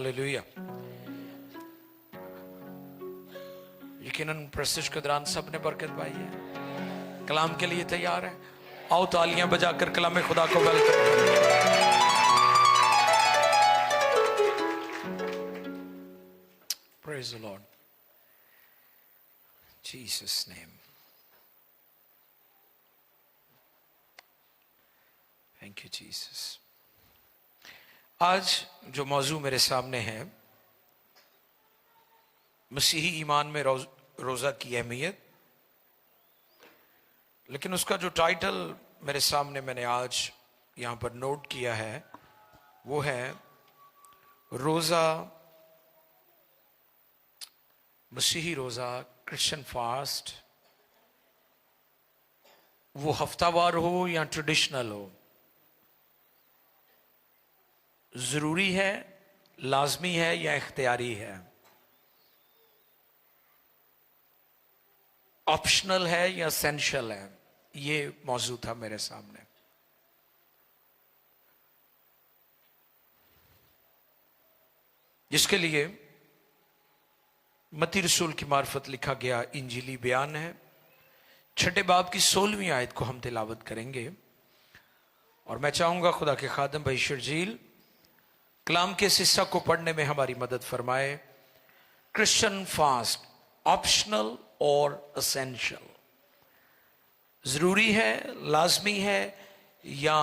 Hallelujah. यकीनन prestige के दौरान सबने बरकत पाई है। कलाम के लिए तैयार है? आओ तालियां बजाकर कलाम खुदा को वेलकम करें। Praise the Lord, Jesus name. Thank you Jesus. आज जो मौजू मेरे सामने है, मसीही ईमान में रोजा की अहमियत, लेकिन उसका जो टाइटल मेरे सामने मैंने आज यहां पर नोट किया है वो है रोजा, मसीही रोजा, क्रिश्चियन फास्ट, वो हफ्तावार हो या ट्रेडिशनल हो, जरूरी है, लाजमी है या इख्तियारी है, ऑप्शनल है या एसेंशियल है। ये मौजू था मेरे सामने। जिसके लिए मत्ती रसूल की मार्फत लिखा गया इंजीली बयान है। 6 बाब की 16वीं आयत को हम तिलावत करेंगे और मैं चाहूंगा खुदा के खादम भाई शर्जील कलाम के इस हिस्सा को पढ़ने में हमारी मदद फरमाए। क्रिश्चियन फास्ट, ऑप्शनल और एसेंशियल, जरूरी है, लाजमी है या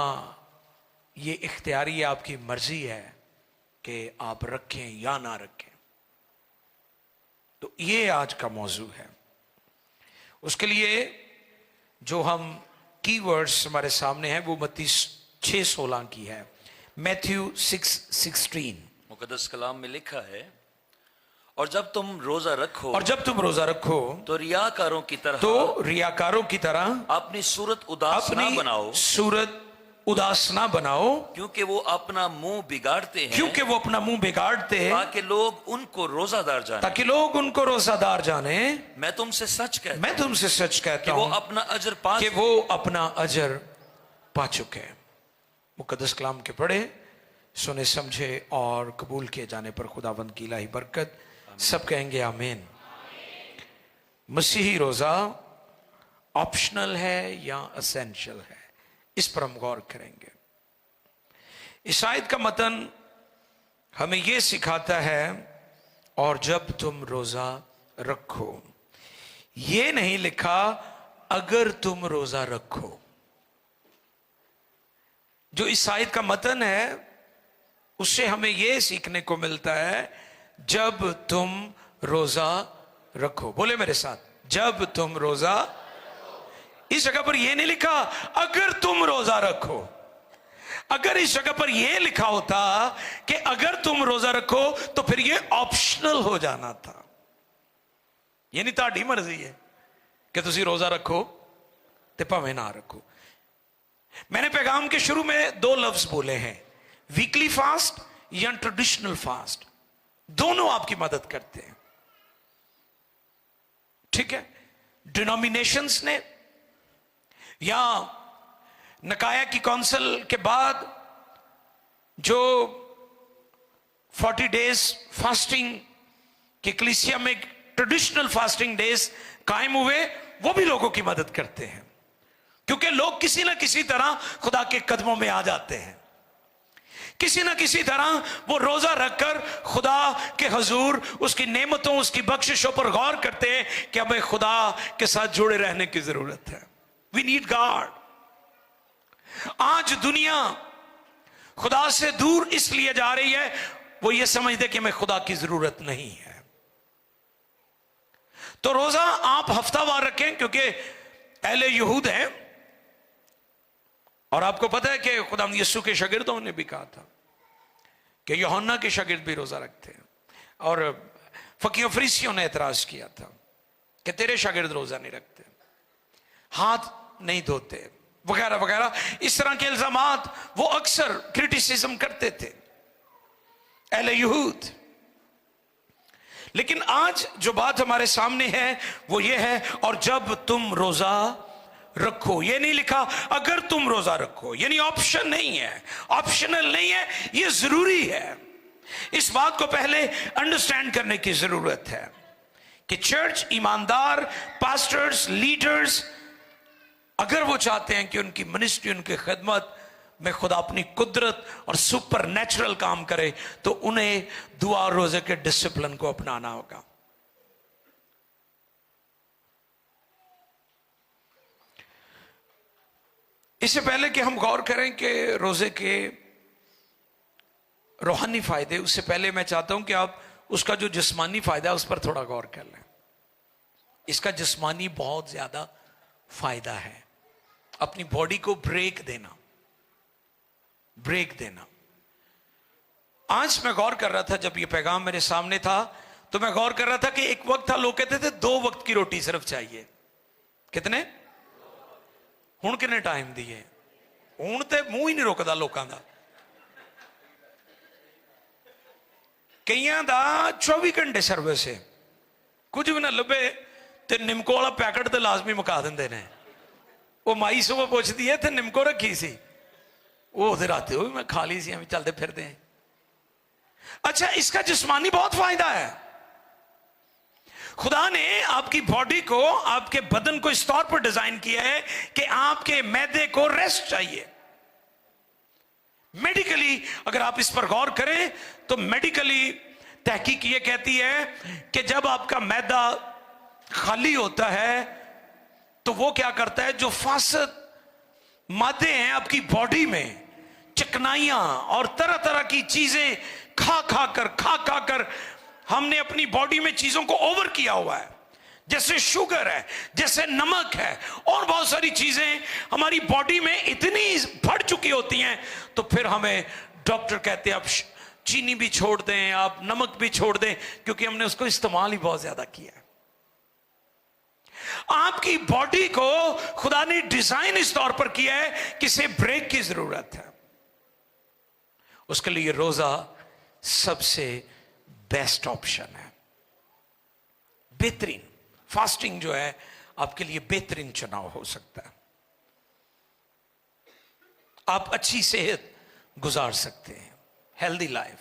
ये इख्तियारी, आपकी मर्जी है कि आप रखें या ना रखें। तो ये आज का मौजू है। उसके लिए जो हम कीवर्ड्स हमारे सामने हैं वो मत्ती 6:16 की है। मैथ्यू 6:16 मुकद्दस कलाम में लिखा है, और जब तुम रोजा रखो तो रियाकारों की तरह अपनी सूरत उदास ना बनाओ, क्योंकि वो अपना मुंह बिगाड़ते हैं, ताकि लोग उनको रोजादार जाने। मैं तुमसे सच कहता हूं कि वो अपना अजर पा चुके। मुकद्दस कलाम के पढ़े, सुने, समझे और कबूल किए जाने पर खुदावंद की इलाही बरकत। सब कहेंगे आमीन। मसीही रोजा ऑप्शनल है या एसेंशियल है, इस पर हम गौर करेंगे। इस आयत का मतन हमें यह सिखाता है, और जब तुम रोजा रखो, ये नहीं लिखा अगर तुम रोजा रखो। जो इस आयत का मतन है उससे हमें यह सीखने को मिलता है, जब तुम रोजा रखो। बोले मेरे साथ, जब तुम रोजा। इस जगह पर यह नहीं लिखा अगर तुम रोजा रखो। अगर इस जगह पर यह लिखा होता कि अगर तुम रोजा रखो तो फिर यह ऑप्शनल हो जाना था। यह नहीं, ताड़ी मर्जी है कि तुसी रोजा रखो ते भावें ना रखो। मैंने पैगाम के शुरू में 2 लफ्ज बोले हैं, वीकली फास्ट या ट्रेडिशनल फास्ट। दोनों आपकी मदद करते हैं, ठीक है। डिनोमिनेशंस ने या नकाया की काउंसिल के बाद जो 40 डेज फास्टिंग के कलीसिया में ट्रेडिशनल फास्टिंग डेज कायम हुए, वो भी लोगों की मदद करते हैं, क्योंकि लोग किसी ना किसी तरह खुदा के कदमों में आ जाते हैं। किसी ना किसी तरह वो रोजा रखकर खुदा के हुजूर उसकी नेमतों, उसकी बख्शिशों पर गौर करते हैं कि हमें खुदा के साथ जुड़े रहने की जरूरत है। We need God. आज दुनिया खुदा से दूर इसलिए जा रही है, वो ये समझते कि हमें खुदा की जरूरत नहीं है। तो रोजा आप हफ्तावार रखें, क्योंकि अहले यहूद हैं, और आपको पता है कि खुदा यीशु के शागिर्दों ने भी कहा था कि यूहन्ना के शागिर्द भी रोजा रखते हैं, और फकीह फरीसियों ने एतराज किया था कि तेरे शागिर्द रोजा नहीं रखते, हाथ नहीं धोते, वगैरह वगैरह। इस तरह के इल्जामात वो अक्सर क्रिटिसिज्म करते थे अहले यहूद। लेकिन आज जो बात हमारे सामने है वो ये है, और जब तुम रोजा रखो। ये नहीं लिखा अगर तुम रोजा रखो, यानी ऑप्शन नहीं है, ऑप्शनल नहीं है, ये जरूरी है। इस बात को पहले अंडरस्टैंड करने की जरूरत है कि चर्च, ईमानदार पास्टर्स, लीडर्स, अगर वो चाहते हैं कि उनकी मिनिस्ट्री, उनकी खिदमत में खुदा अपनी कुदरत और सुपर नेचुरल काम करे, तो उन्हें दुआ और रोजे के डिसिप्लिन को अपनाना होगा। इससे पहले कि हम गौर करें कि रोजे के रूहानी फायदे, उससे पहले मैं चाहता हूं कि आप उसका जो जिस्मानी फायदा है उस पर थोड़ा गौर कर लें। इसका जिस्मानी बहुत ज्यादा फायदा है। अपनी बॉडी को ब्रेक देना, ब्रेक देना। आज मैं गौर कर रहा था, जब ये पैगाम मेरे सामने था, तो मैं गौर कर रहा था कि एक वक्त था लोग कहते थे 2 वक्त की रोटी सिर्फ चाहिए। कितने? हुण कितने टाइम दी है? हुण ते मुंह ही नहीं रुकदा लोकां दा। कईयां दा 24 घंटे सर्विस है, कुछ भी ना लभे ते निमको वाला पैकेट तो लाजमी मुका देंदे ने। वो माई सुबह पुछदी है थे निमको रखी सी, वो रात वो भी मैं खा ली सी, हम चलते फिरते हैं। अच्छा, इसका जिस्मानी बहुत फायदा है। खुदा ने आपकी बॉडी को, आपके बदन को इस तौर पर डिजाइन किया है कि आपके मैदे को रेस्ट चाहिए। मेडिकली अगर आप इस पर गौर करें तो मेडिकली तहकीक ये कहती है कि जब आपका मैदा खाली होता है तो वो क्या करता है, जो फासद मादे हैं आपकी बॉडी में, चिकनाइयां और तरह तरह की चीजें खा खा कर हमने अपनी बॉडी में चीजों को ओवर किया हुआ है, जैसे शुगर है, जैसे नमक है, और बहुत सारी चीजें हमारी बॉडी में इतनी बढ़ चुकी होती हैं, तो फिर हमें डॉक्टर कहते हैं आप चीनी भी छोड़ दें, आप नमक भी छोड़ दें, क्योंकि हमने उसको इस्तेमाल ही बहुत ज्यादा किया है। आपकी बॉडी को खुदा ने डिजाइन इस तौर पर किया है कि इसे ब्रेक की जरूरत है। उसके लिए रोजा सबसे बेस्ट ऑप्शन है, बेहतरीन। फास्टिंग जो है आपके लिए बेहतरीन चुनाव हो सकता है। आप अच्छी सेहत गुजार सकते हैं, हेल्दी लाइफ।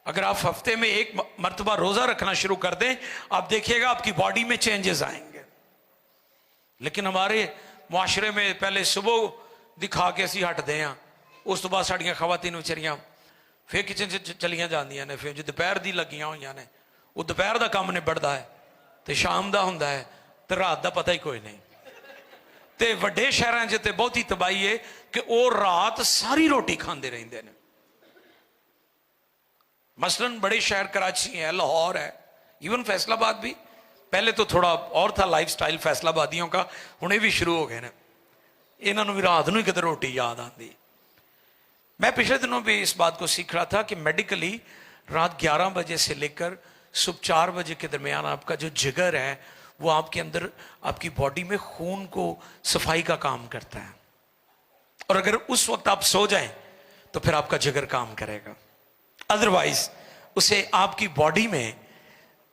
अगर आप हफ्ते में 1 मर्तबा रोजा रखना शुरू कर दें, आप देखिएगा आपकी बॉडी में चेंजेस आएंगे। लेकिन हमारे मुआशरे में पहले सुबह दिखा के असी हटते हैं, उस तो बाद साड़ियां खवातीन बेचारियां फिर किचन च चलियां जांदियां ने, फिर जो दोपहर दी लगियां होईयां ने, वो दोपहर का काम निबड़दा है तो शाम का हुंदा है, तो रात का पता ही कोई नहीं। ते वड्डे शहरां च ते बहुती तबाही है कि वो रात सारी रोटी खांदे रहिंदे ने। मसलन बड़े शहर कराची है, लाहौर है, इवन फैसलाबाद भी, पहले तो थोड़ा और था लाइफस्टाइल फैसलाबादियों का, हुणे भी शुरू हो गए ने। इन्होंने भी रात ਨੂੰ ਕਿਤੇ रोटी याद आती। मैं पिछले दिनों भी इस बात को सीख रहा था कि मेडिकली रात 11 बजे से लेकर सुबह 4 बजे के दरमियान आपका जो जिगर है वो आपके अंदर, आपकी बॉडी में खून को सफाई का काम करता है, और अगर उस वक्त आप सो जाएं तो फिर आपका जिगर काम करेगा, अदरवाइज उसे आपकी बॉडी में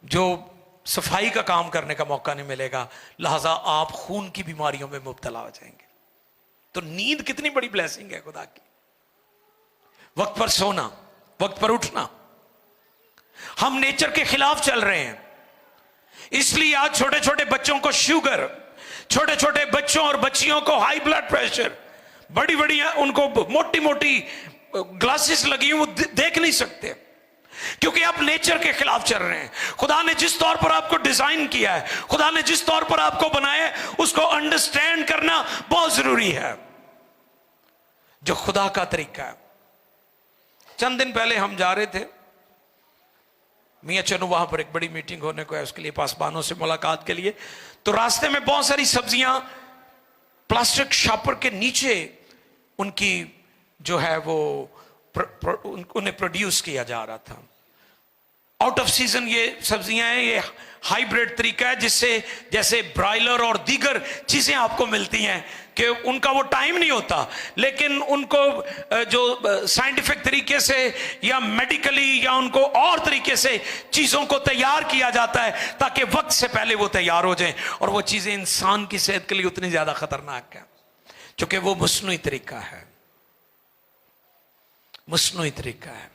जो सफाई का काम करने का मौका नहीं मिलेगा, लिहाजा आप खून की बीमारियों में मुब्तला हो जाएंगे। तो नींद कितनी बड़ी ब्लेसिंग है खुदा की। वक्त पर सोना, वक्त पर उठना। हम नेचर के खिलाफ चल रहे हैं, इसलिए आज छोटे छोटे बच्चों को शुगर, छोटे छोटे बच्चों और बच्चियों को हाई ब्लड प्रेशर, बड़ी बड़ी उनको मोटी मोटी ग्लासेस लगी वो देख नहीं सकते, क्योंकि आप नेचर के खिलाफ चल रहे हैं। खुदा ने जिस तौर पर आपको डिजाइन किया है, खुदा ने जिस तौर पर आपको बनाया है, उसको अंडरस्टैंड करना बहुत जरूरी है, जो खुदा का तरीका है। चंद दिन पहले हम जा रहे थे मियां चनू, वहां पर एक बड़ी मीटिंग होने को है, उसके लिए पासबानों से मुलाकात के लिए। तो रास्ते में बहुत सारी सब्जियां प्लास्टिक शॉपर के नीचे उनकी जो है वो उन्हें प्रोड्यूस किया जा रहा था। आउट ऑफ सीजन ये सब्जियां हैं, ये हाइब्रिड तरीका है जिससे जैसे ब्रायलर और दीगर चीजें आपको मिलती हैं कि उनका वो टाइम नहीं होता, लेकिन उनको जो साइंटिफिक तरीके से या मेडिकली या उनको और तरीके से चीजों को तैयार किया जाता है ताकि वक्त से पहले वो तैयार हो जाएं, और वो चीजें इंसान की सेहत के लिए उतनी ज्यादा खतरनाक है क्योंकि वो मसनूई तरीका है, मसनूई तरीका है।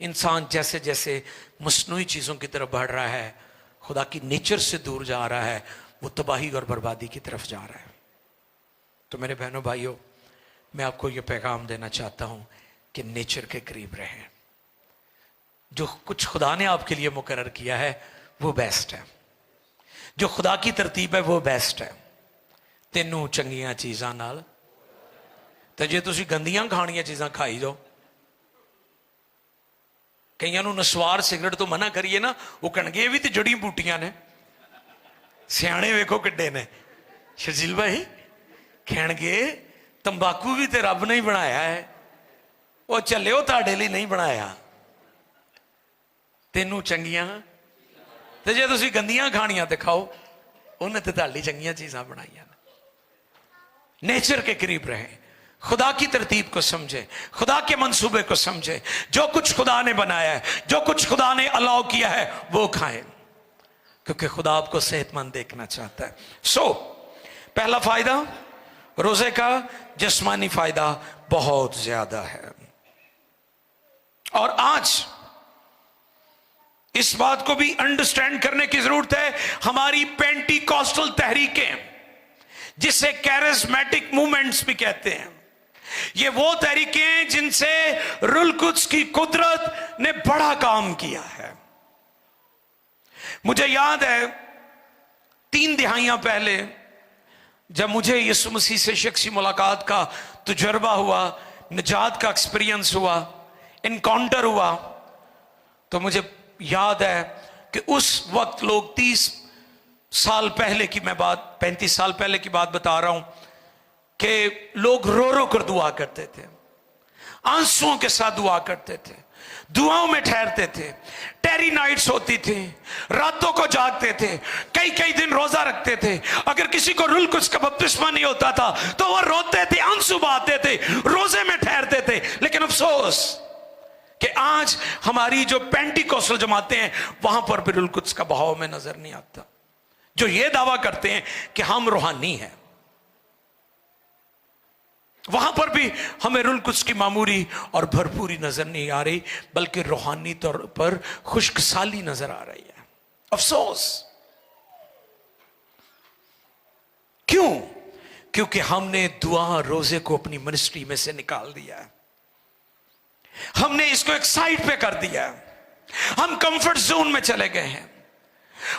इंसान जैसे जैसे मस्नूई चीज़ों की तरफ बढ़ रहा है, खुदा की नेचर से दूर जा रहा है, वो तबाही और बर्बादी की तरफ जा रहा है। तो मेरे बहनों भाइयों, मैं आपको ये पैगाम देना चाहता हूं कि नेचर के करीब रहें। जो कुछ खुदा ने आपके लिए मुकर्रर किया है वो बेस्ट है, जो खुदा की तरतीब है वो बेस्ट है। तेनों चंगियां चीज़ां नाल, तो जे तुसीं गंदियां खाणियां चीज़ां खाई जाओ, कईयां नूं नस्वार सिगरट तो मना करिए ना, वो कहणगे ये भी तो जड़ी बूटियां ने। सियाणे वेखो किड्डे ने, शर्जील भाई कहणगे तंबाकू भी तो रब ने ही बनाया है, वो चलियो तुहाडे लई नहीं बनाया। तेनों चंगियां ते जे तुसीं गंदियां खाणियां ते खाओ, उन्हें तो तुहाडे लई चंगियां चीज़ां बनाईयां ने। नेचर के करीब रहें, खुदा की तरतीब को समझे, खुदा के मंसूबे को समझे। जो कुछ खुदा ने बनाया है, जो कुछ खुदा ने अलाउ किया है वो खाएं, क्योंकि खुदा आपको सेहतमंद देखना चाहता है। पहला फायदा रोजे का, जिस्मानी फायदा बहुत ज्यादा है। और आज इस बात को भी अंडरस्टैंड करने की जरूरत है। हमारी पेंटिकॉस्टल तहरीकें, जिसे कैरिस्मेटिक मूवमेंट्स भी कहते हैं, ये वो तहरीकें जिनसे रूहुल कुद्स की कुदरत ने बड़ा काम किया है। मुझे याद है 3 दिहाइयां पहले जब मुझे यीशु मसीह से शख्सी मुलाकात का तजुर्बा हुआ, निजात का एक्सपीरियंस हुआ, इनकाउंटर हुआ, तो मुझे याद है कि उस वक्त लोग 30 साल पहले की मैं बात, 35 साल पहले की बात बता रहा हूं, कि लोग रो रो कर दुआ करते थे, आंसुओं के साथ दुआ करते थे, दुआओं में ठहरते थे, टेरी नाइट्स होती थी, रातों को जागते थे, कई कई दिन रोजा रखते थे। अगर किसी को रूहुल कुद्स का बपतिस्मा नहीं होता था तो वह रोते थे, आंसू बहाते थे, रोजे में ठहरते थे। लेकिन अफसोस कि आज हमारी जो पेंटिकॉस्टल जमातें हैं वहां पर भी रूहुल कुद्स का बहाव में नजर नहीं आता। जो ये दावा करते हैं कि हम रूहानी हैं, वहां पर भी हमें रूहुल कुद्स की मामूरी और भरपूरी नजर नहीं आ रही, बल्कि रूहानी तौर पर खुश्कसाली नजर आ रही है। अफसोस क्यों? क्योंकि हमने दुआ रोजे को अपनी मिनिस्ट्री में से निकाल दिया है, हमने इसको एक साइड पे कर दिया है, हम कंफर्ट जोन में चले गए हैं,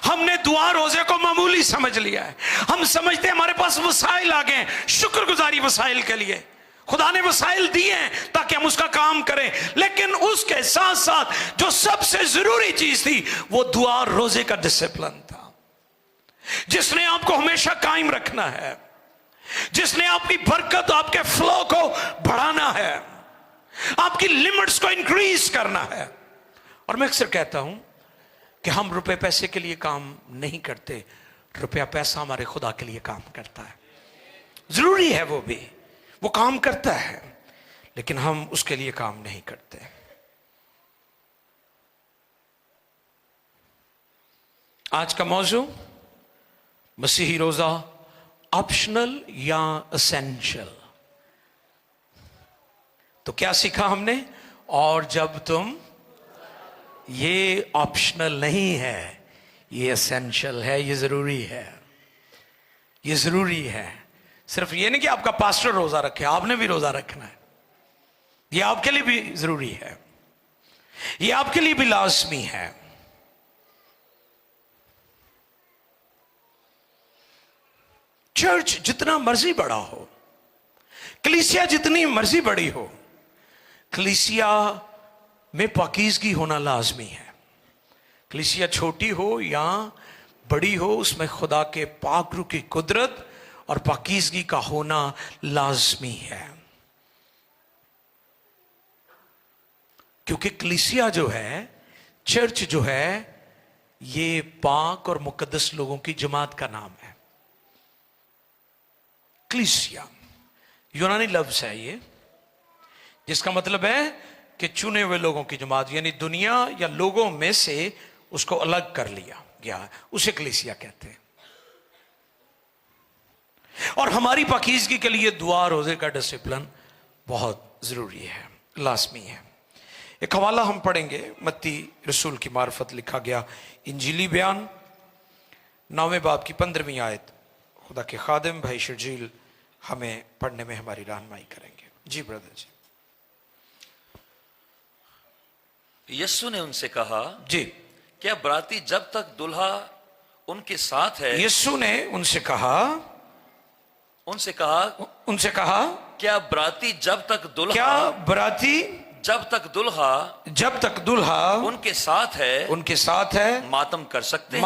हमने दुआ रोजे को मामूली समझ लिया है। हम समझते हैं हमारे पास वसाइल आ गए, शुक्रगुजारी वसाइल के लिए खुदा ने वसाइल दिए हैं ताकि हम उसका काम करें। लेकिन उसके साथ साथ जो सबसे जरूरी चीज थी वो दुआ रोजे का डिसिप्लिन था, जिसने आपको हमेशा कायम रखना है, जिसने आपकी बरकत, आपके फ्लो को बढ़ाना है, आपकी लिमिट्स को इंक्रीज करना है। और मैं अक्सर कहता हूं कि हम रुपए पैसे के लिए काम नहीं करते, रुपया पैसा हमारे खुदा के लिए काम करता है। जरूरी है वो भी, वो काम करता है, लेकिन हम उसके लिए काम नहीं करते। आज का मौजू मसीही रोजा, ऑप्शनल या एसेंशियल। तो क्या सीखा हमने? और जब तुम, ये ऑप्शनल नहीं है, ये एसेंशियल है, ये जरूरी है, ये जरूरी है। सिर्फ ये नहीं कि आपका पास्टर रोजा रखे, आपने भी रोजा रखना है, ये आपके लिए भी जरूरी है, ये आपके लिए भी लाजमी है। चर्च जितना मर्जी बड़ा हो, कलीसिया जितनी मर्जी बड़ी हो, कलीसिया में पाकीज़गी होना लाजमी है। कलीसिया छोटी हो या बड़ी हो, उसमें खुदा के पाक रूह की कुदरत और पाकीज़गी का होना लाजमी है। क्योंकि कलीसिया जो है, चर्च जो है, ये पाक और मुकद्दस लोगों की जमात का नाम है। कलीसिया यूनानी लफ्ज है ये, जिसका मतलब है कि चुने हुए लोगों की जमात, यानी दुनिया या लोगों में से उसको अलग कर लिया गया, उसे कलीसिया कहते हैं। और हमारी पाकीज़गी के लिए दुआ रोजे का डिसिप्लिन बहुत जरूरी है, लाजमी है। एक हवाला हम पढ़ेंगे, मत्ती रसूल की मार्फत लिखा गया इंजीली बयान 9वें बाब की 15वीं आयत। खुदा के खादिम भाई शर्जील हमें पढ़ने में हमारी रहनुमाई करेंगे। जी ब्रदर जी। यीशु ने उनसे कहा, जी। क्या बराती जब तक दुल्हा उनके साथ है? यीशु ने उनसे कहा क्या बराती जब तक दुल्हा क्या बराती जब तक दुल्हा उनके साथ है मातम कर सकते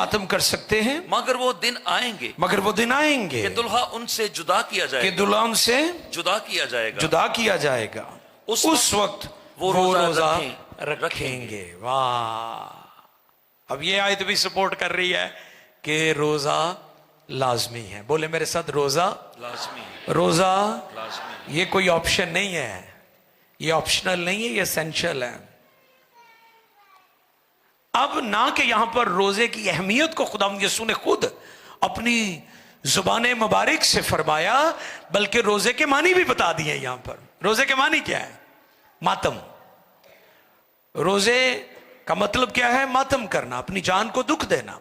हैं? मगर वो दिन आएंगे कि दुल्हा उनसे जुदा किया जाएगा। उस वक्त वो रोजा रखेंगे। वाह। अब ये आयत भी सपोर्ट कर रही है कि रोजा लाजमी है। बोले मेरे साथ, रोजा लाजमी। ये कोई ऑप्शन नहीं है, ये ऑप्शनल नहीं है, ये एसेंशियल है। अब ना कि यहां पर रोजे की अहमियत को खुदा यीशु ने खुद अपनी जुबान मुबारक से फरमाया, बल्कि रोजे के मानी भी बता दिए। यहां पर रोजे के मानी क्या है? मातम। रोजे का मतलब क्या है? मातम करना, अपनी जान को दुख देना।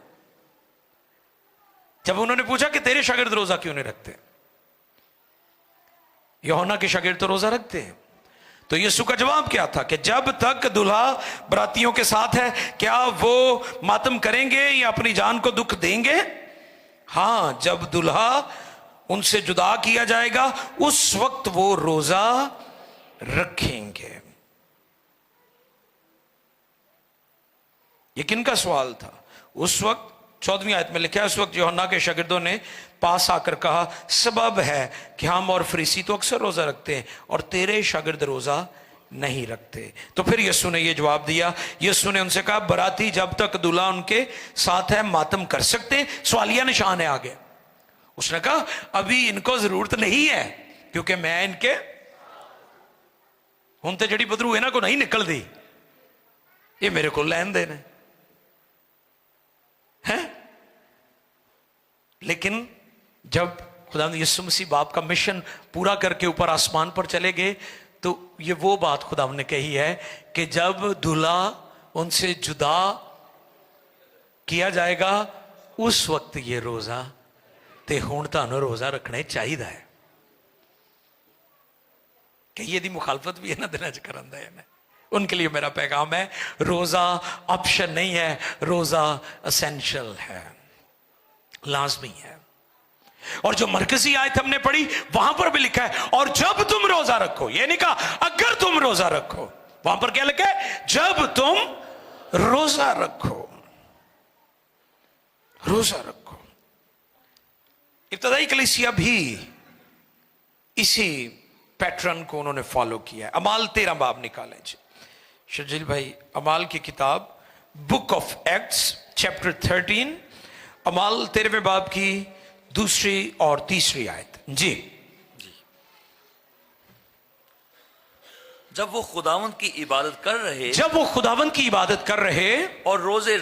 जब उन्होंने पूछा कि तेरे शागिर्द रोजा क्यों नहीं रखते, यूहन्ना के शागिर्द तो रोजा रखते हैं, तो यीशु का जवाब क्या था कि जब तक दुल्हा बरातियों के साथ है, क्या वो मातम करेंगे या अपनी जान को दुख देंगे? हां, जब दुल्हा उनसे जुदा किया जाएगा उस वक्त वो रोजा रखेंगे। ये किनका सवाल था? उस वक्त 14वीं आयत में लिखा है, उस वक्त यूहन्ना के शागिर्दों ने पास आकर कहा, सबब है कि हम और फरीसी तो अक्सर रोजा रखते हैं और तेरे शागिर्द रोजा नहीं रखते। तो फिर यीशु ने यह जवाब दिया। यीशु ने उनसे कहा, बराती जब तक दूल्हा उनके साथ है मातम कर सकते हैं। सवालिया निशान है आगे। उसने कहा अभी इनको जरूरत नहीं है, क्योंकि मैं इनके हुण ते जड़ी बदरू इन्हां को नहीं निकल दी, ये मेरे को लैन देन है। लेकिन जब खुदा यीशु मसीह बाप का मिशन पूरा करके ऊपर आसमान पर चले गए, तो ये वो बात खुदा ने कही है कि जब दूल्हा उनसे जुदा किया जाएगा उस वक्त ये रोजा ते हुण तुहानूं रोजा रखना चाहिए है। कई यदि मुखालफत भी इन्हां दिनां च करन दे ने, उनके लिए मेरा पैगाम है, रोजा ऑप्शन नहीं है, रोजा एसेंशियल है, लाजमी है। और जो मरकजी आयत हमने पढ़ी वहां पर भी लिखा है, और जब तुम रोजा रखो, ये नहीं कहा अगर तुम रोजा रखो, वहां पर क्या लिखा है? जब तुम रोजा रखो, रोजा रखो। इब्तदाई कलीसिया भी इसी पैटर्न को उन्होंने फॉलो किया है। अमाल 13 बाब निकालें जी शर्जील भाई। अमाल की किताब बुक ऑफ एक्ट्स चैप्टर 13, अमाल 13वें बाब की 2 और 3 आयत जी। जब वो खुदावंद की इबादत कर रहे और रोजे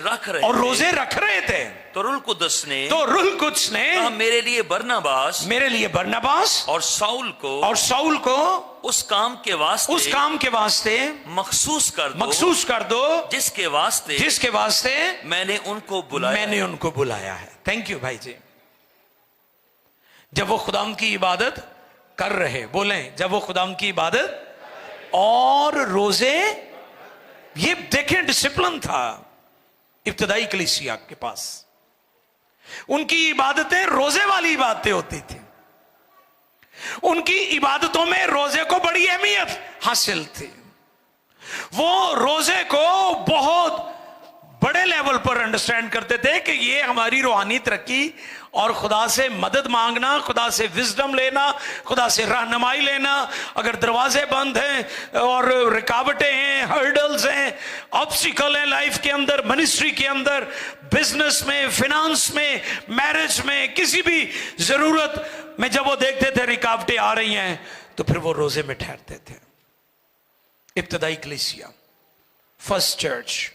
रख रहे थे, तो रुल कुद्स ने कहा, मेरे लिए बरनबास और साउल को उस काम के वास्ते मखसूस कर दो जिसके वास्ते मैंने उनको बुलाया है। थैंक यू भाई जी। जब वो खुदाम की इबादत कर रहे, बोलें जब वो खुदाम की इबादत और रोजे, ये देखें डिसिप्लिन था इब्तदाई कलीसिया के पास। उनकी इबादतें रोजे वाली इबादतें होती थी, उनकी इबादतों में रोजे को बड़ी अहमियत हासिल थी। वो रोजे को बहुत बड़े लेवल पर अंडरस्टैंड करते थे कि ये हमारी रूहानी तरक्की और खुदा से मदद मांगना, खुदा से विजडम लेना, खुदा से रहनुमाई लेना। अगर दरवाजे बंद हैं और रुकावटें हैं, हर्डल्स हैं, ऑब्स्टिकल हैं लाइफ के अंदर, मिनिस्ट्री के अंदर, बिजनेस में, फिनांस में, मैरिज में, किसी भी जरूरत में जब वो देखते थे रुकावटें आ रही हैं, तो फिर वो रोजे में ठहरते थे। इब्तदाई कलीसिया, फर्स्ट चर्च,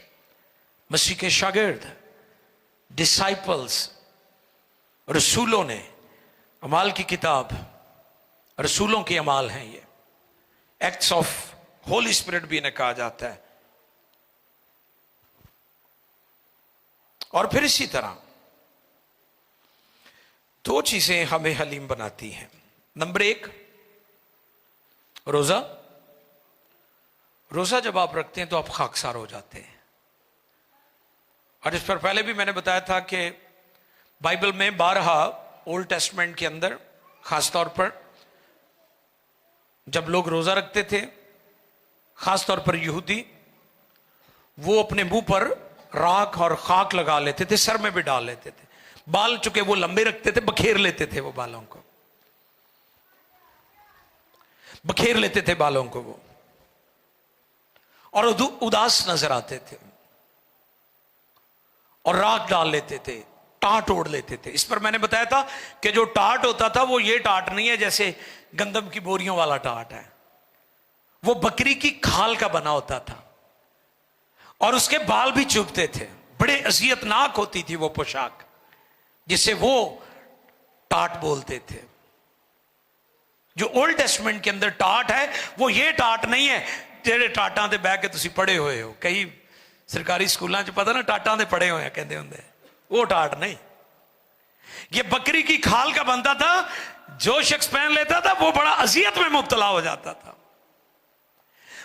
मसीह के शागिर्द, डिसाइपल्स, रसूलों ने, अमाल की किताब रसूलों के अमाल हैं। ये एक्ट्स ऑफ होली स्पिरिट भी इन्हें कहा जाता है, और फिर इसी तरह दो चीजें हमें हलीम बनाती हैं। नंबर एक, रोजा। रोजा जब आप रखते हैं तो आप खाकसार हो जाते हैं। और इस पर पहले भी मैंने बताया था कि बाइबल में 12 ओल्ड टेस्टमेंट के अंदर खासतौर पर जब लोग रोजा रखते थे, खासतौर पर यहूदी, वो अपने मुंह पर राख और खाक लगा लेते थे, सर में भी डाल लेते थे। बाल चुके वो लंबे रखते थे, बखेर लेते थे वो बालों को, बखेर लेते थे बालों को वो, और उदास नजर आते थे और राख डाल लेते थे, टाट ओढ़ लेते थे। इस पर मैंने बताया था कि जो टाट होता था वो ये टाट नहीं है जैसे गंदम की बोरियों वाला टाट है, वो बकरी की खाल का बना होता था और उसके बाल भी चुभते थे। बड़े अजियतनाक होती थी वो पोशाक, जिसे वो टाट बोलते थे। जो ओल्ड टेस्टमेंट के अंदर टाट है वो ये टाट नहीं है जेड़े टाटां ते बह के तुसी पढ़े हुए हो। कई सरकारी स्कूलों च पता ना टाटां ते पढ़े हुए कहते होंगे, वो टाट नहीं। ये बकरी की खाल का बनता था। जो शख्स पहन लेता था वो बड़ा अजियत में मुब्तला हो जाता था,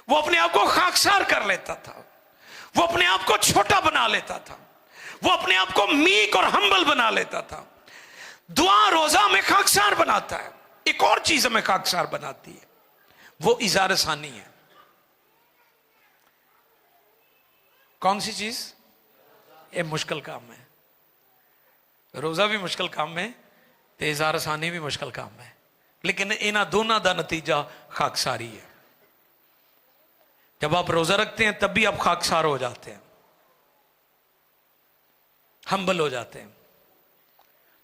वो अपने आप को खाकसार कर लेता था, वो अपने आप को छोटा बना लेता था, वो अपने आप को मीक और हम्बल बना लेता था। दुआ रोजा में खाकसार बनाता है। एक और चीज हमें खाकसार बनाती है, वो इज़ार सानी है। कौन सी चीज? ये मुश्किल काम है। रोजा भी मुश्किल काम है तो इज़ार सानी भी मुश्किल काम है, लेकिन इन्हां दोनों का नतीजा खाकसारी है। जब आप रोजा रखते हैं तब भी आप खाकसार हो जाते हैं, हम्बल हो जाते हैं।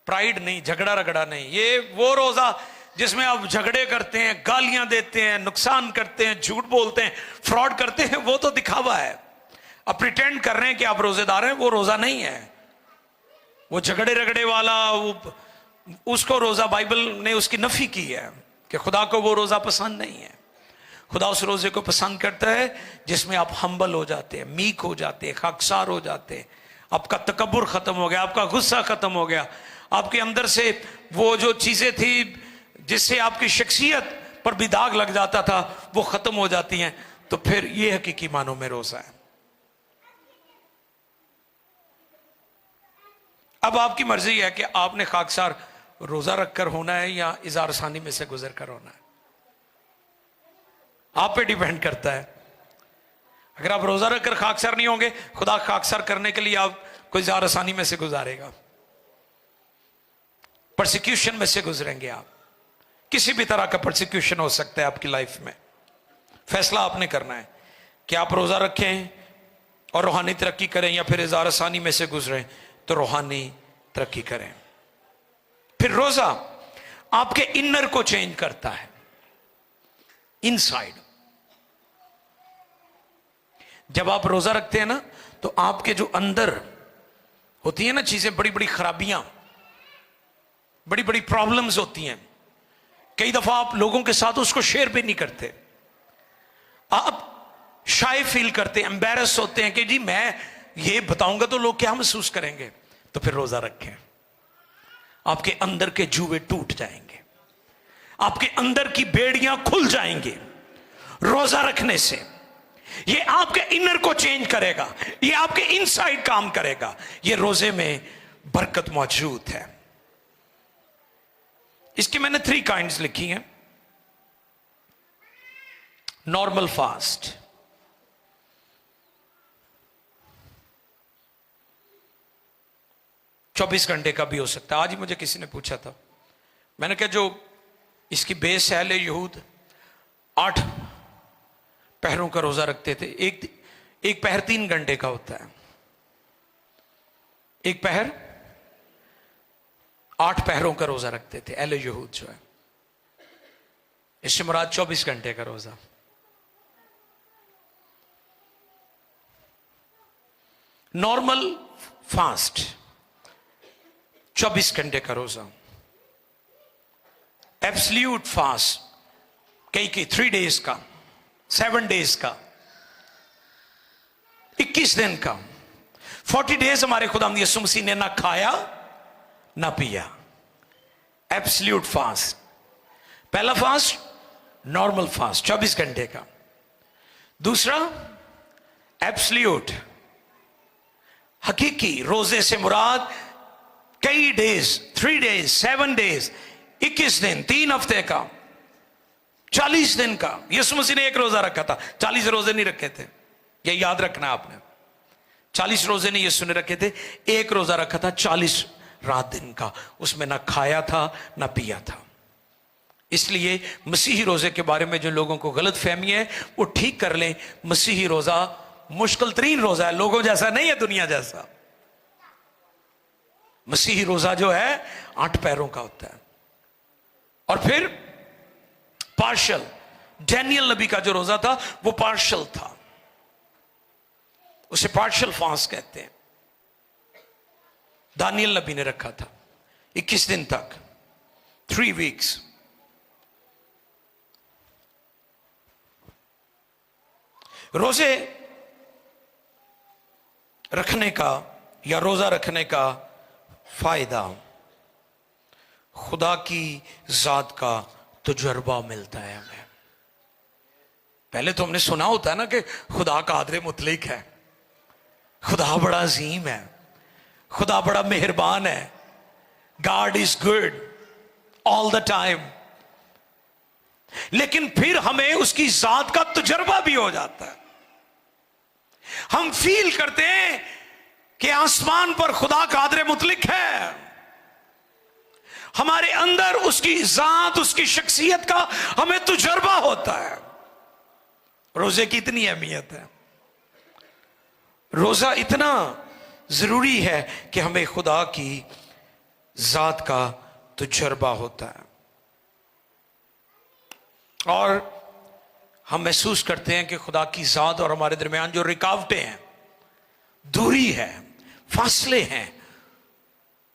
प्राइड नहीं, झगड़ा रगड़ा नहीं। ये वो रोजा जिसमें आप झगड़े करते हैं, गालियां देते हैं, नुकसान करते हैं, झूठ बोलते हैं, फ्रॉड करते हैं, वो तो दिखावा है। आप प्रिटेंड कर रहे हैं कि आप रोजेदार हैं, वो रोजा नहीं है। वो झगड़े रगड़े वाला उसको रोजा, बाइबल ने उसकी नफी की है कि खुदा को वो रोजा पसंद नहीं है। खुदा उस रोजे को पसंद करता है जिसमें आप हम्बल हो जाते हैं, मीक हो जाते हैं, खाकसार हो जाते हैं। आपका तकब्बुर खत्म हो गया, आपका गुस्सा खत्म हो गया, आपके अंदर से वो जो चीजें थी जिससे आपकी शख्सियत पर भी दाग लग जाता था वो खत्म हो जाती हैं। तो फिर ये हकीकी मानों में रोजा है। अब आपकी मर्जी है कि आपने खाकसार रोजा रखकर होना है या इज़ार सानी में से गुजर कर होना है। आप पे डिपेंड करता है। अगर आप रोजा रखकर खाकसार नहीं होंगे, खुदा खाकसार करने के लिए आप कोई इज़ार सानी में से गुजारेगा, परसिक्यूशन में से गुजरेंगे। आप किसी भी तरह का परसिक्यूशन हो सकता है आपकी लाइफ में। फैसला आपने करना है कि आप रोजा रखें और रूहानी तरक्की करें या फिर इज़ार सानी में से गुजरें तो रूहानी तरक्की करें। फिर रोजा आपके इनर को चेंज करता है, इनसाइड। जब आप रोजा रखते हैं ना तो आपके जो अंदर होती है ना चीजें, बड़ी बड़ी खराबियां, बड़ी बड़ी प्रॉब्लम्स होती हैं, कई दफा आप लोगों के साथ उसको शेयर भी नहीं करते। आप शाय फील करते हैं, एम्बैरस होते हैं कि जी मैं ये बताऊंगा तो लोग क्या महसूस करेंगे। तो फिर रोजा रखें, आपके अंदर के जुए टूट जाएंगे, आपके अंदर की बेड़ियां खुल जाएंगी रोजा रखने से। ये आपके इनर को चेंज करेगा, ये आपके इनसाइड काम करेगा। ये रोजे में बरकत मौजूद है। इसकी मैंने 3 काइंड्स लिखी हैं। नॉर्मल फास्ट, चौबीस घंटे का भी हो सकता है। आज ही मुझे किसी ने पूछा था, मैंने कहा जो इसकी बेस है अहले यहूद 8 पहरों का रोजा रखते थे। एक पहर 3 घंटे का होता है, एक पहर 8 पहरों का रोजा रखते थे अहले यहूद जो है। इससे मुराद 24 घंटे का रोजा। नॉर्मल फास्ट 24 घंटे का रोजा। एब्सोल्यूट फास्ट कई 3 डेज का, 7 डेज का, 21 दिन का। 40 डेज हमारे खुदावंद यीशु मसीह ने ना खाया ना पिया, एब्सोल्यूट फास्ट। पहला फास्ट नॉर्मल फास्ट 24 घंटे का, दूसरा एब्सोल्यूट हकीकी रोजे से मुराद कई डेज, 3 डेज, 7 डेज, 21 दिन, 3 हफ्ते का, 40 दिन का। यीशु मसीह ने एक रोजा रखा था, 40 रोजे नहीं रखे थे, ये याद रखना आपने। 40 रोजे नहीं यीशु ने रखे थे, एक रोजा रखा था 40 रात दिन का, उसमें ना खाया था ना पिया था। इसलिए मसीही रोजे के बारे में जो लोगों को गलत फहमी है वो ठीक कर लें। मसीही रोजा मुश्किल तरीन रोजा है, लोगों जैसा नहीं है, दुनिया जैसा। मसीही रोजा जो है 8 पैरों का होता है। और फिर पार्शल, डैनियल नबी का जो रोजा था वो पार्शल था, उसे पार्शल फास्ट कहते हैं। दानियल नबी ने रखा था 21 दिन तक, 3 वीक्स। रोजे रखने का या रोजा रखने का फायदा खुदा की जात का तजुर्बा मिलता है हमें। पहले तो हमने सुना होता है ना कि खुदा कादर मुतलिक है, खुदा बड़ा अजीम है, खुदा बड़ा मेहरबान है, God is good all the time. लेकिन फिर हमें उसकी जात का तजुर्बा भी हो जाता है। हम फील करते हैं कि आसमान पर खुदा कादर मुतलिक है, हमारे अंदर उसकी जात, उसकी शख्सियत का हमें तजुर्बा होता है। रोजे की इतनी अहमियत है, रोजा इतना जरूरी है कि हमें खुदा की जात का तजुर्बा होता है। और हम महसूस करते हैं कि खुदा की जात और हमारे दरमियान जो रुकावटें हैं, दूरी है, फासले हैं,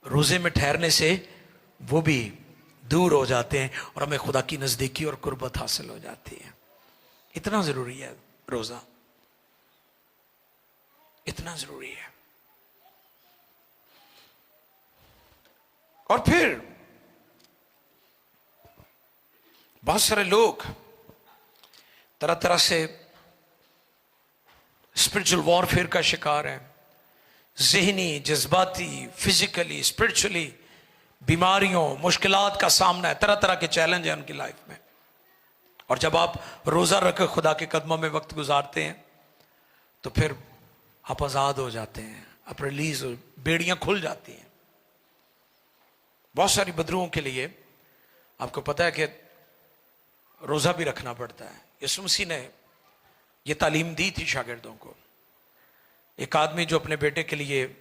रोजे में ठहरने से वो भी दूर हो जाते हैं और हमें खुदा की नजदीकी और कुर्बत हासिल हो जाती है। इतना जरूरी है रोजा, इतना जरूरी है। और फिर बहुत सारे लोग तरह तरह से स्पिरिचुअल वॉरफेयर का शिकार है, ज़हनी, जज्बाती, फिजिकली, स्पिरिचुअली बीमारियों, मुश्किलात का सामना है, तरह तरह के चैलेंज है उनकी लाइफ में। और जब आप रोजा रख खुदा के कदमों में वक्त गुजारते हैं तो फिर आप आजाद हो जाते हैं, आप रिलीज हो, बेड़ियां खुल जाती हैं। बहुत सारी बदरुओं के लिए आपको पता है कि रोजा भी रखना पड़ता है। यीशु मसीह ने यह तालीम दी थी शागिर्दों को। एक आदमी जो अपने बेटे के लिए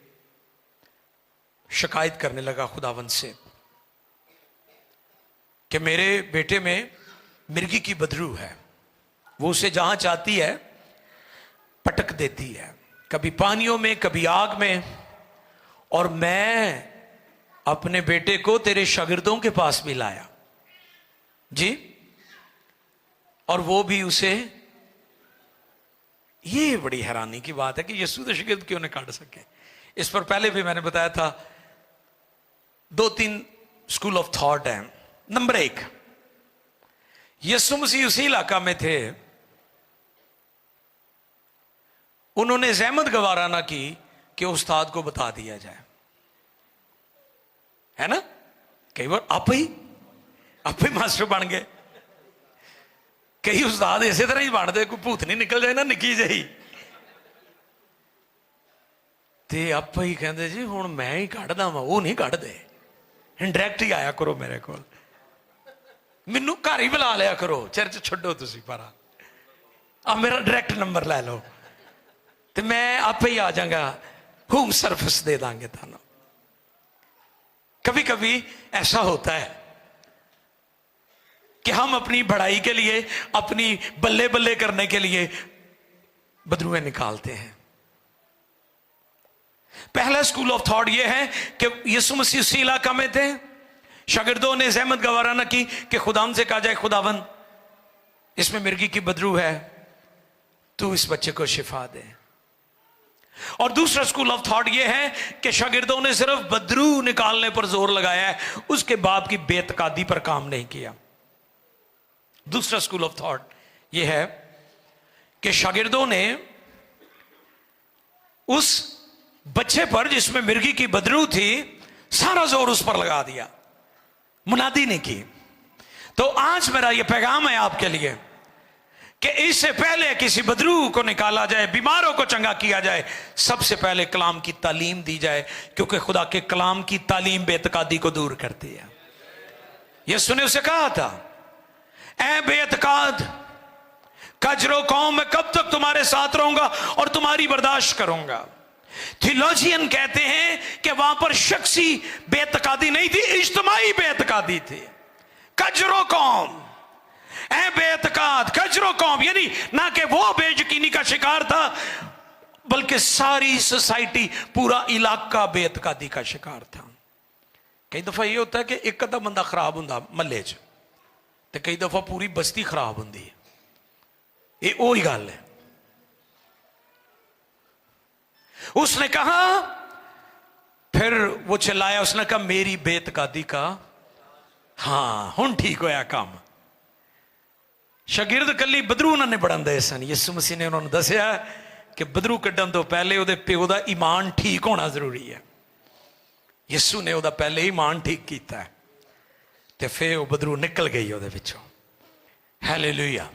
शिकायत करने लगा खुदावंद से कि मेरे बेटे में मिर्गी की बदरू है, वो उसे जहां चाहती है पटक देती है, कभी पानियों में कभी आग में, और मैं अपने बेटे को तेरे शागिर्दों के पास भी लाया जी, और वो भी उसे। ये बड़ी हैरानी की बात है कि यीशु तो शागिर्द क्यों नहीं काट सके। इस पर पहले भी मैंने बताया था, 2-3 स्कूल ऑफ थॉट है। नंबर 1, यीशु मसीह उसी इलाका में थे, उन्होंने जहमत गवारा ना की कि उस्ताद को बता दिया जाए, है ना। कई बार आप ही मास्टर बन गए, कई उस्ताद इसे तरह ही बनते, कोई भूत नहीं निकल जाए ना निकी जही, ते आप ही कहते जी हुण मैं ही कढ़दा वा, वो नहीं कढ़दे, इंडायरैक्ट ही आया करो मेरे को, मैनू घर ही बुला लिया करो, चर्च छड्डो तुसी परा, अब मेरा डायरैक्ट नंबर लै लो तो मैं आप ही आ जाऊंगा, होम सर्विस दे देंगे थानू। कभी कभी ऐसा होता है कि हम अपनी बढ़ाई के लिए, अपनी बल्ले बल्ले करने के लिए बदरुएं निकालते हैं। पहला स्कूल ऑफ थॉट यह है कि यीशु मसीह उसी इलाका में थे, शागिर्दों ने जहमत गवारा ना की कि खुदाम से कहा जाए, खुदावन इसमें मिर्गी की बदरू है, तू इस बच्चे को शिफा दे। और दूसरा स्कूल ऑफ थॉट यह है कि शागिर्दों ने सिर्फ बदरू निकालने पर जोर लगाया है, उसके बाप की बेतकादी पर काम नहीं किया। दूसरा स्कूल ऑफ थॉट यह है कि शागिर्दों ने उस बच्चे पर जिसमें मिर्गी की बदरू थी सारा जोर उस पर लगा दिया, मुनादी नहीं की। तो आज मेरा यह पैगाम है आपके लिए कि इससे पहले किसी बदरू को निकाला जाए, बीमारों को चंगा किया जाए, सबसे पहले कलाम की तालीम दी जाए, क्योंकि खुदा के कलाम की तालीम बेतकादी को दूर करती है। यीशु ने उसे कहा था, ऐ बेतकाद कजरो कौम, मैं कब तक तुम्हारे साथ रहूंगा और तुम्हारी बर्दाश्त करूंगा। थियोलॉजियन कहते हैं कि वहां पर शख्सी बेतकादी नहीं थी, इज्तिमाई बेतकादी थी। कजरो कौम, ऐ बेतकाद कजरो कौम, यानी ना कि वो बेयकीनी का शिकार था, बल्कि सारी सोसाइटी, पूरा इलाका बेतकादी का शिकार था। कई दफा यह होता है कि एक अद्धा बंदा खराब होंदा महल्ले च, ते कई दफा पूरी बस्ती खराब होंदी है। ये वही गल है। उसने कहा, फिर वो चिल्लाया, उसने कहा मेरी बेतकादी का, हां हुण ठीक होया काम। शागिर्द कली बदरू उन्होंने बढ़न दे सन। यीशु मसीह ने उन्होंने दसिया कि बदरू कड्डन तो पहले उहदे प्यो दा ईमान ठीक होना जरूरी है। यीशु ने उहदा पहले ईमान ठीक किया है, ते फिर वो बदरू निकल गई उहदे विचों। हालेलुया।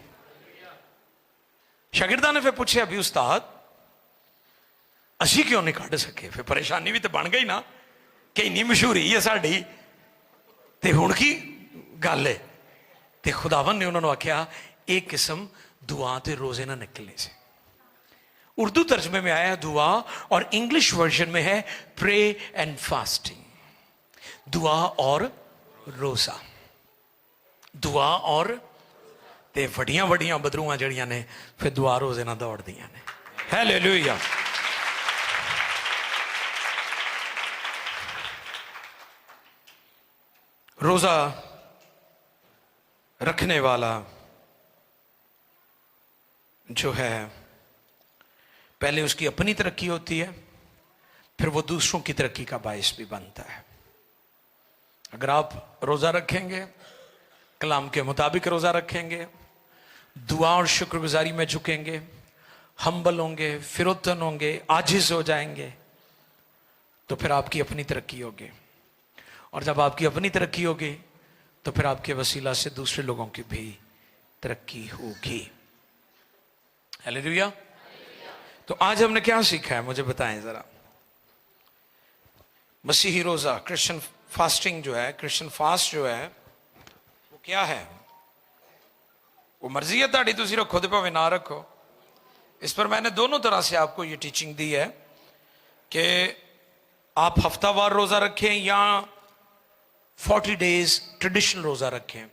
शागिर्दा ने फिर पूछा, भी उस्ताद असी क्यों नहीं कढ़ सके? फिर परेशानी भी तो बन गई ना कि इन्नी मशहूरी है साड़ी, ते हुण की गल है। ते खुदावन ने उन्होंने आख्या, एक किस्म दुआ ते रोजे ना निकलने से। उर्दू तर्जमे में आया है दुआ, और इंग्लिश वर्जन में है प्रे एंड फास्टिंग। दुआ और रोजा, दुआ और ते वड्डियां वड्डियां बदरूआं जड़ियां ने फिर दुआ रोजे ना दौड़ दियां ने। हालेलुया। रोजा रखने वाला जो है, पहले उसकी अपनी तरक्की होती है, फिर वो दूसरों की तरक्की का बायस भी बनता है। अगर आप रोजा रखेंगे, कलाम के मुताबिक रोजा रखेंगे, दुआ और शुक्रगुजारी में झुकेंगे, हम्बल होंगे, फिरोतन होंगे, आजिज हो जाएंगे, तो फिर आपकी अपनी तरक्की होगी। और जब आपकी अपनी तरक्की होगी तो फिर आपके वसीला से दूसरे लोगों की भी तरक्की होगी। हालेलुया। तो आज हमने क्या सीखा है, मुझे बताएं जरा। मसीही रोजा, क्रिश्चियन फास्टिंग जो है, क्रिश्चियन फास्ट जो है, वो क्या है? वो मर्जी है ताड़ी, तुसी रखो तो भावे ना रखो। इस पर मैंने दोनों तरह से आपको ये टीचिंग दी है कि आप हफ्तावार रोजा रखें या 40 डेज ट्रेडिशनल रोजा रखें,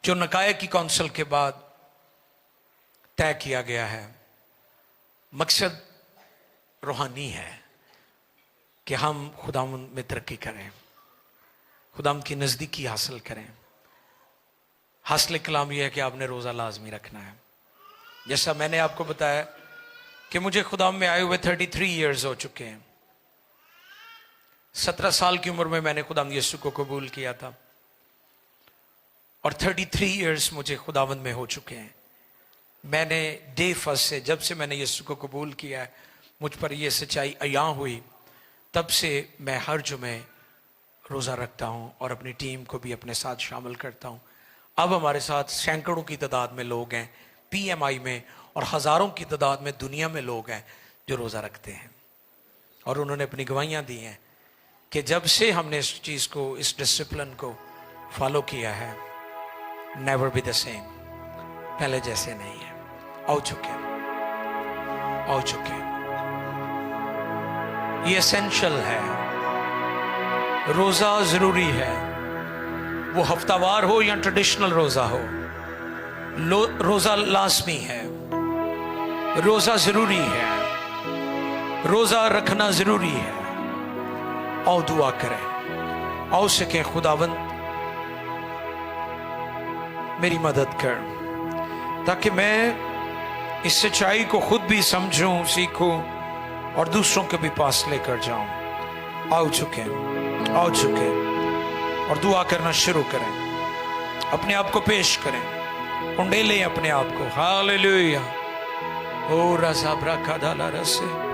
जो नकाया की काउंसिल के बाद तय किया गया है। मकसद रूहानी है कि हम खुदावंद में तरक्की करें, खुदावंद की नजदीकी हासिल करें। हासिल कलाम यह है कि आपने रोजा लाजमी रखना है। जैसा मैंने आपको बताया कि मुझे खुदावंद में आए हुए 33 इयर्स हो चुके हैं। 17 साल की उम्र में मैंने खुदावंद यीशु को कबूल किया था, और 33 इयर्स मुझे खुदावंद में हो चुके हैं। मैंने डे फर्स्ट से, जब से मैंने यीशु को कबूल किया है, मुझ पर यह सच्चाई अया हुई, तब से मैं हर जुमे रोज़ा रखता हूँ और अपनी टीम को भी अपने साथ शामिल करता हूँ। अब हमारे साथ सैकड़ों की तादाद में लोग हैं PMI में, और हज़ारों की तादाद में दुनिया में लोग हैं जो रोज़ा रखते हैं। और उन्होंने अपनी गवाहियाँ दी हैं कि जब से हमने इस चीज़ को, इस डिसिप्लिन को फॉलो किया है, नेवर बी द सेम, पहले जैसे नहीं है। आओ चुके, आओ चुके। ये एसेंशियल है, रोज़ा ज़रूरी है, वो हफ्तावार हो या ट्रेडिशनल रोज़ा हो, रोज़ा लाजमी है, रोज़ा ज़रूरी है, रोज़ा रखना ज़रूरी है। आओ दुआ करें, आओ सके खुदावंद मेरी मदद कर, ताकि मैं इस सच्चाई को खुद भी समझूं, सीखूं और दूसरों के भी पास लेकर जाऊं। आओ झुके और दुआ करना शुरू करें, अपने आप को पेश करें, उंडेलें अपने आप को। हालेलुया। ओ रज़ा ब्रखा दाला रसे।